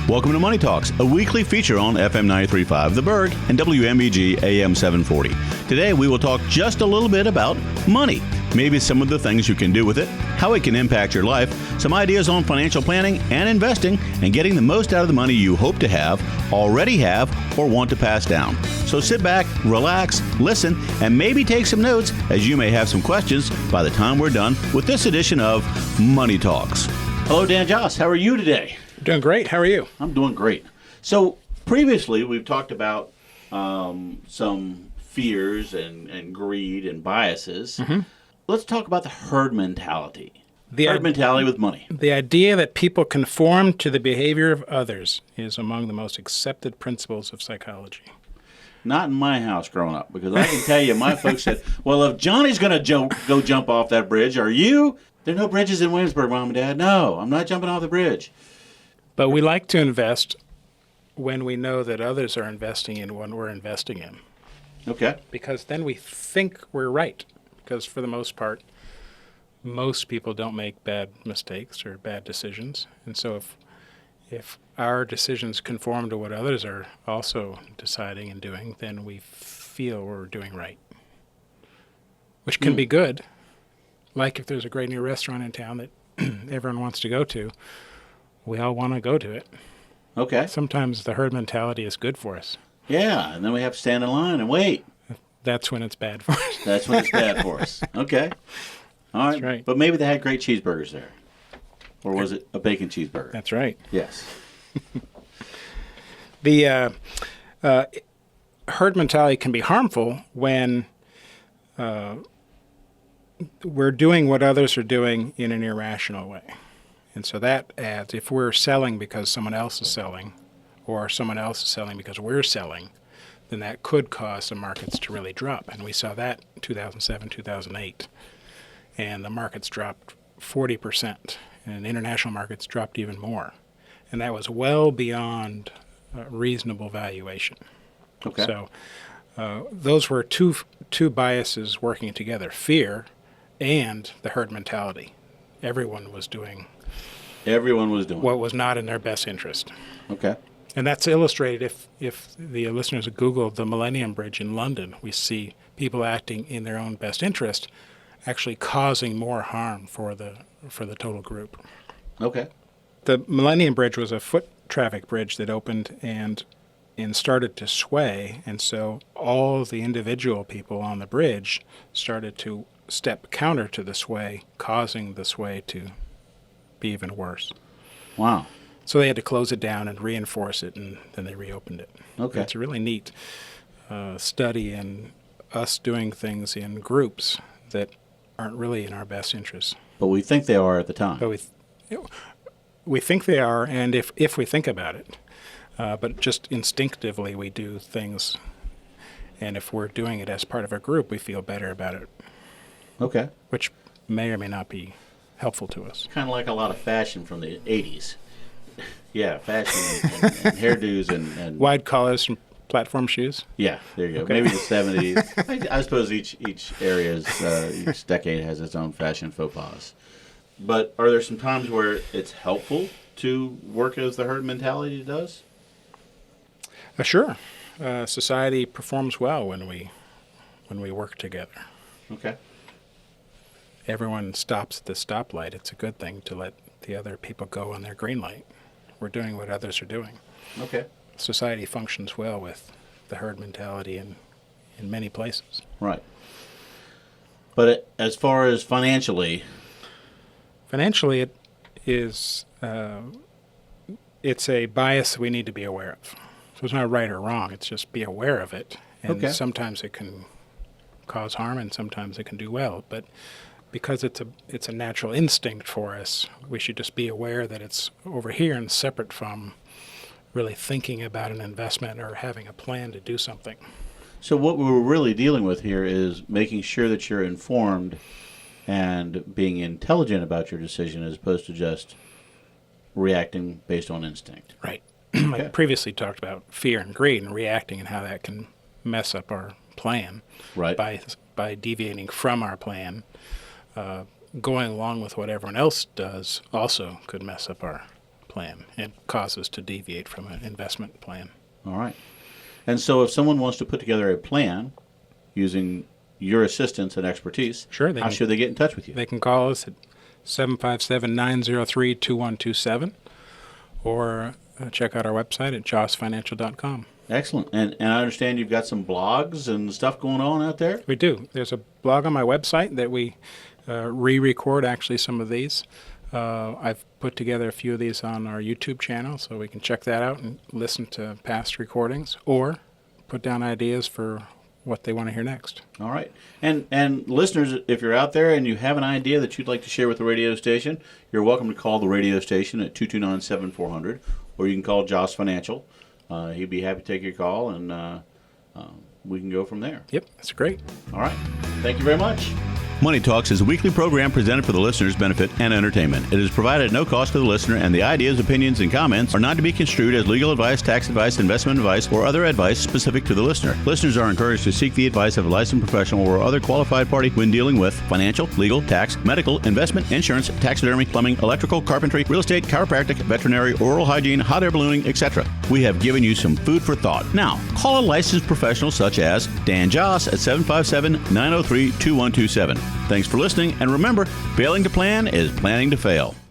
Welcome to Money Talks, a weekly feature on FM 93.5 The Berg and WMEG AM 740. Today we will talk just a little bit about money, maybe some of the things you can do with it, how it can impact your life, some ideas on financial planning and investing, and getting the most out of the money you hope to have, already have, or want to pass down. So sit back, relax, listen, and maybe take some notes, as you may have some questions by the time we're done with this edition of Money Talks. Hello, Dan Joss. How are you today? Doing great. How are you? I'm doing great. So previously we've talked about some fears and greed and biases. Mm-hmm. Let's talk about the herd mentality. Herd mentality with money. The idea that people conform to the behavior of others is among the most accepted principles of psychology. Not in my house growing up, because I can tell you, my folks said, well, if Johnny's going to go jump off that bridge, are you? There are no bridges in Williamsburg, Mom and Dad. No, I'm not jumping off the bridge. But we like to invest when we know that others are investing in what we're investing in. Okay. Because then we think we're right. Because for the most part, most people don't make bad mistakes or bad decisions. And so if our decisions conform to what others are also deciding and doing, then we feel we're doing right. Which can be good. Like if there's a great new restaurant in town that everyone wants to go to, we all want to go to it. Okay. Sometimes the herd mentality is good for us. Yeah, and then we have to stand in line and wait. That's when it's bad for us. That's when it's bad for us. Okay. All right. That's right. But maybe they had great cheeseburgers there. Or was it a bacon cheeseburger? That's right. Yes. The herd mentality can be harmful when we're doing what others are doing in an irrational way. And so that adds, if we're selling because someone else is selling, or someone else is selling because we're selling, then that could cause the markets to really drop. And we saw that in 2007, 2008. And the markets dropped 40%, and international markets dropped even more. And that was well beyond reasonable valuation. Okay. So those were two biases working together, fear and the herd mentality. Everyone was doing what was not in their best interest. Okay. And that's illustrated if the listeners Googled the Millennium Bridge in London, we see people acting in their own best interest, actually causing more harm for the total group. Okay. The Millennium Bridge was a foot traffic bridge that opened and started to sway, and so all the individual people on the bridge started to step counter to the sway, causing the sway to be even worse. Wow. So they had to close it down and reinforce it, and then they reopened it. Okay. It's a really neat study in us doing things in groups that aren't really in our best interest. But we think they are at the time. But we think they are, and if we think about it, but just instinctively we do things, and if we're doing it as part of a group, we feel better about it. Okay. Which may or may not be helpful to us. Kind of like a lot of fashion from the 80s. Yeah, fashion and hairdos and wide collars and platform shoes. Yeah, there you go. Okay. Maybe the 70s. I suppose each area's each decade has its own fashion faux pas. But are there some times where it's helpful to work as the herd mentality does? Sure. Society performs well when we work together. Okay. Everyone stops at the stoplight. It's a good thing to let the other people go on their green light. We're doing what others are doing. Okay. Society functions well with the herd mentality in many places. Right. But as far as financially, it is it's a bias we need to be aware of. So it's not right or wrong. It's just be aware of it. And sometimes it can cause harm, and sometimes it can do well. But because it's a natural instinct for us, we should just be aware that it's over here and separate from really thinking about an investment or having a plan to do something. So what we're really dealing with here is making sure that you're informed and being intelligent about your decision as opposed to just reacting based on instinct. Right. I previously talked about fear and greed and reacting and how that can mess up our plan. Right. By deviating from our plan. Going along with what everyone else does also could mess up our plan. It causes us to deviate from an investment plan. All right. And so if someone wants to put together a plan using your assistance and expertise, Sure, how should they get in touch with you? They can call us at 757-903-2127 or check out our website at josfinancial.com. Excellent. And I understand you've got some blogs and stuff going on out there? We do. There's a blog on my website that we re-record actually some of these. I've put together a few of these on our YouTube channel, so we can check that out and listen to past recordings or put down ideas for what they want to hear next. All right. And listeners, if you're out there and you have an idea that you'd like to share with the radio station, you're welcome to call the radio station at 229-7400, or you can call Joss Financial. He'd be happy to take your call, and we can go from there. Yep, that's great. All right. Thank you very much. Money Talks is a weekly program presented for the listener's benefit and entertainment. It is provided at no cost to the listener, and the ideas, opinions, and comments are not to be construed as legal advice, tax advice, investment advice, or other advice specific to the listener. Listeners are encouraged to seek the advice of a licensed professional or other qualified party when dealing with financial, legal, tax, medical, investment, insurance, taxidermy, plumbing, electrical, carpentry, real estate, chiropractic, veterinary, oral hygiene, hot air ballooning, etc. We have given you some food for thought. Now, call a licensed professional such as Dan Joss at 757-903-2127. Thanks for listening, and remember, failing to plan is planning to fail.